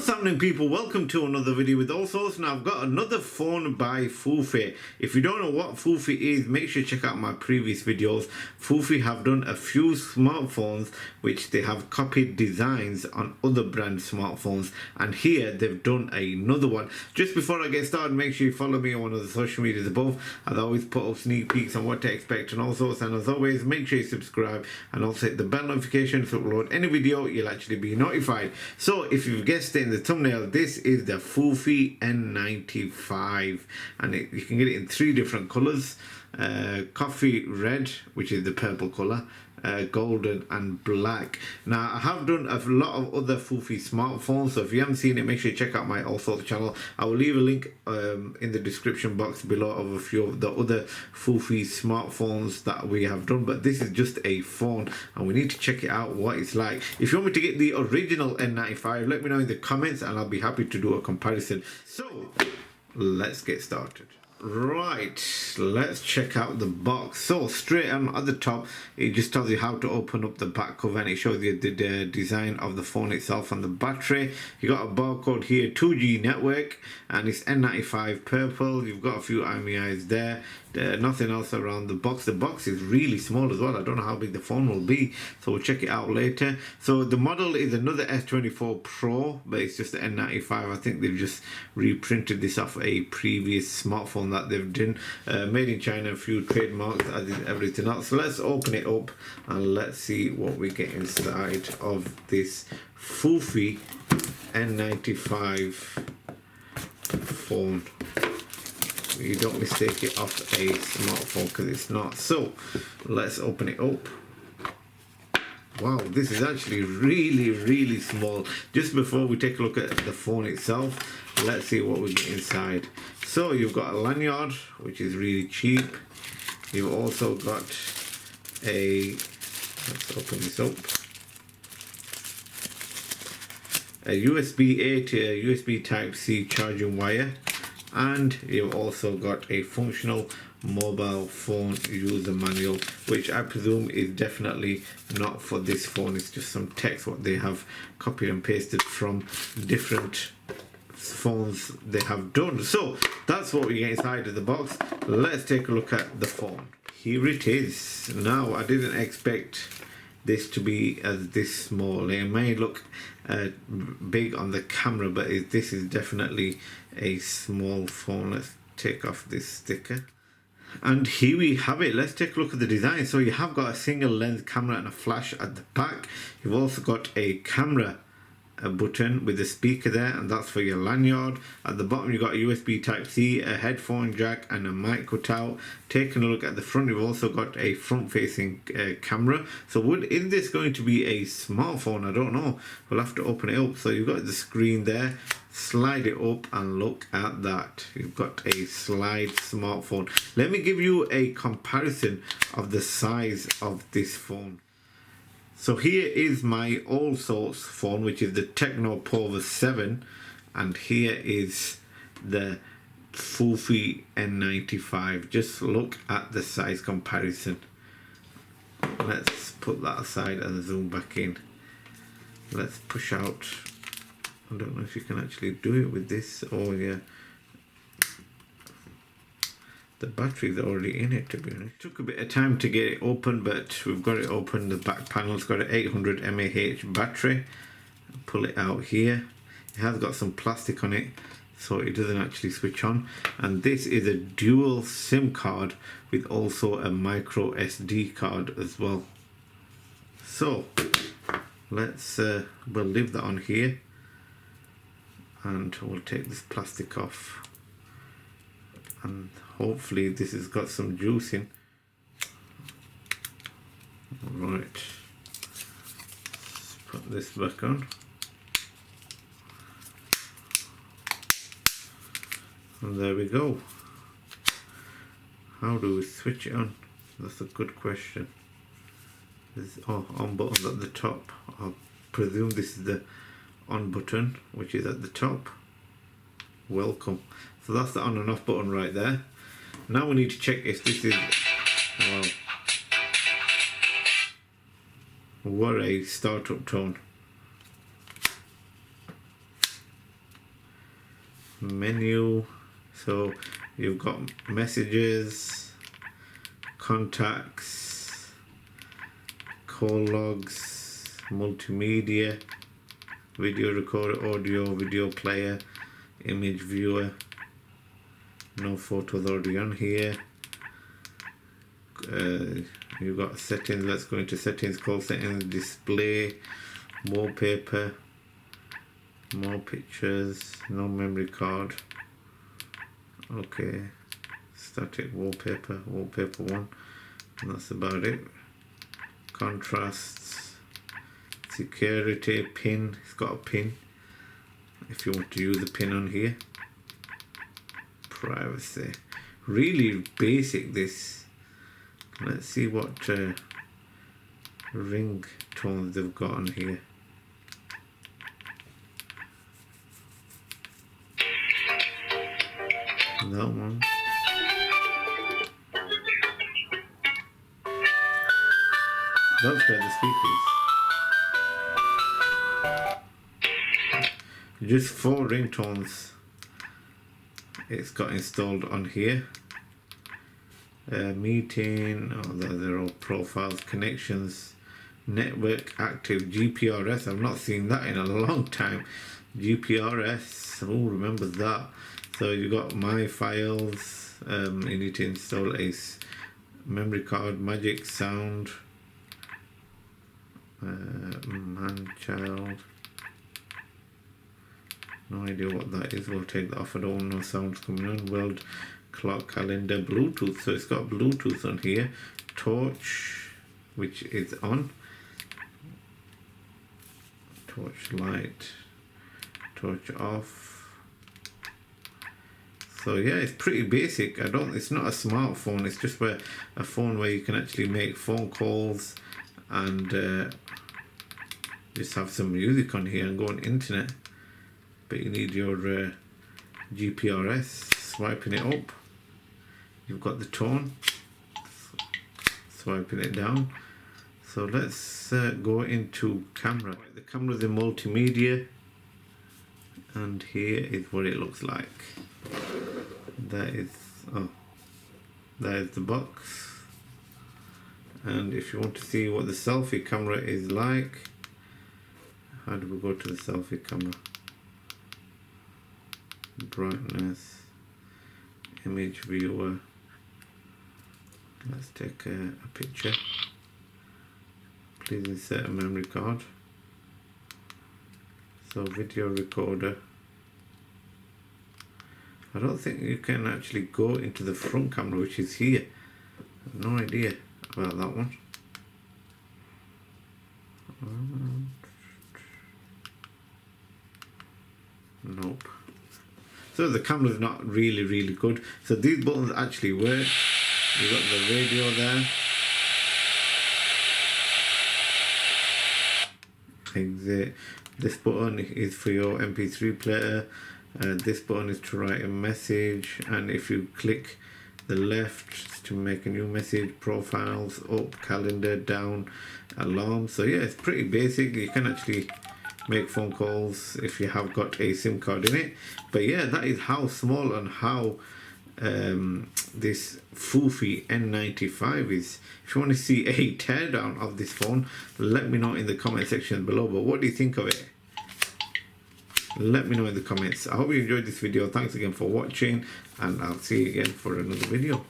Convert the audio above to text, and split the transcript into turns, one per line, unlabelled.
What's happening, people? Welcome to another video with Allsortzz. Now I've got another phone by Fuffi. If you don't know what Fuffi is, make sure you check out my previous videos. Fuffi have done a few smartphones which they have copied designs on other brand smartphones, and here they've done another one. Just before I get started, make sure you follow me on one of the social medias above. As I always put up sneak peeks on what to expect and all sorts, and as always, make sure you subscribe and also hit the bell notification to upload any video. You'll actually be notified. So if you've guessed it in the thumbnail, this is the Fuffi N95, and you can get it in three different colors: coffee red, which is the purple color, golden and black. Now I have done a lot of other Fuffi smartphones, so if you haven't seen it, make sure you check out my Allsortzz channel. I will leave a link in the description box below of a few of the other Fuffi smartphones that we have done, but this is just a phone and we need to check it out what it's like. If you want me to get the original N95, let me know in the comments and I'll be happy to do a comparison. So let's get started. Right, let's check out the box. So straight on at the top, it just tells you how to open up the back cover, and it shows you the design of the phone itself and the battery. You got a barcode here, 2G network, and it's N95 purple. You've got a few IMEIs there. Nothing else around the box. The box is really small as well. I don't know how big the phone will be, so we'll check it out later. So the model is another S24 Pro, but it's just the N95. I think they've just reprinted this off a previous smartphone that they've done. Made in China, a few trademarks, as in everything else. So let's open it up and let's see what we get inside of this Fuffi N95 phone. You don't mistake it off a smartphone, because it's not. So let's open it up. Wow, this is actually really small. Just before we take a look at the phone itself, let's see what we get inside. So you've got a lanyard, which is really cheap. You've also got a, let's open this up, a USB-A to a USB Type-C charging wire. And you've also got a functional mobile phone user manual, which I presume is definitely not for this phone. It's just some text what they have copied and pasted from different phones they have done. So that's what we get inside of the box. Let's take a look at the phone. Here it is. Now I didn't expect this to be this small. It may look big on the camera, but this is definitely a small phone. Let's take off this sticker, and here we have it. Let's take a look at the design. So you have got a single lens camera and a flash at the back. You've also got a camera button with a speaker there, and that's for your lanyard. At the bottom you got a USB Type-C, a headphone jack and a mic cutout. Taking a look at the front, you've also got a front facing camera. So is this going to be a smartphone? I don't know, we'll have to open it up. So you've got the screen there, slide it up and look at that. You've got a slide smartphone. Let me give you a comparison of the size of this phone. So here is my Allsortzz phone, which is the Techno Power 7, and here is the Fuffi N95. Just look at the size comparison. Let's put that aside and zoom back in. Let's push out. I don't know if you can actually do it with this. Oh yeah, the battery's already in it, to be honest. Took a bit of time to get it open, but we've got it open. The back panel's got an 800 mAh battery. Pull it out here. It has got some plastic on it, so it doesn't actually switch on. And this is a dual SIM card with also a micro SD card as well. So let's we'll leave that on here, and we'll take this plastic off. And hopefully this has got some juice in. Right, let's put this back on. And there we go. How do we switch it on? That's a good question. There's on buttons at the top. I presume this is the on button, which is at the top. Welcome. So that's the on and off button right there. Now we need to check if this is, wow, what a startup tone. menu. So you've got messages, contacts, call logs, multimedia, video recorder, audio, video player, image viewer. No photos already on here. You've got settings. Let's go into settings, call settings, display, wallpaper, more pictures, no memory card. Okay, static wallpaper, wallpaper 1, and that's about it. Contrasts, security, pin, it's got a pin if you want to use a pin on here. Privacy, really basic this. Let's see what ring tones they've got on here. That one. That's where the speakers. Just 4 ringtones it's got installed on here. Meeting, oh, they're all profiles, connections, network active, GPRS. I've not seen that in a long time. GPRS, oh, remember that. So you got my files. You need to install a memory card, magic sound, man child. No idea what that is. We'll take that off. I don't want no sounds coming on. World clock, calendar, Bluetooth. So it's got Bluetooth on here. Torch, which is on. Torch light. Torch off. So yeah, it's pretty basic. It's not a smartphone. It's just a phone where you can actually make phone calls and just have some music on here and go on internet. But you need your GPRS. Swiping it up, you've got the tone. Swiping it down. So let's go into camera. The camera is in multimedia, and here is what it looks like. That is the box. And if you want to see what the selfie camera is like, how do we go to the selfie camera? Brightness, image viewer. Let's take a picture. Please insert a memory card. So video recorder. I don't think you can actually go into the front camera, which is here. No idea about that one. Nope. So the camera's not really good. So these buttons actually work. You've got the radio there. Exit. This button is for your MP3 player. This button is to write a message, and if you click the left to make a new message, profiles, up, calendar, down, alarm. So yeah, it's pretty basic. You can actually make phone calls if you have got a SIM card in it. But yeah, that is how small and how this Fuffi N95 is. If you want to see a teardown of this phone, let me know in the comment section below. But what do you think of it? Let me know in the comments. I hope you enjoyed this video. Thanks again for watching, and I'll see you again for another video.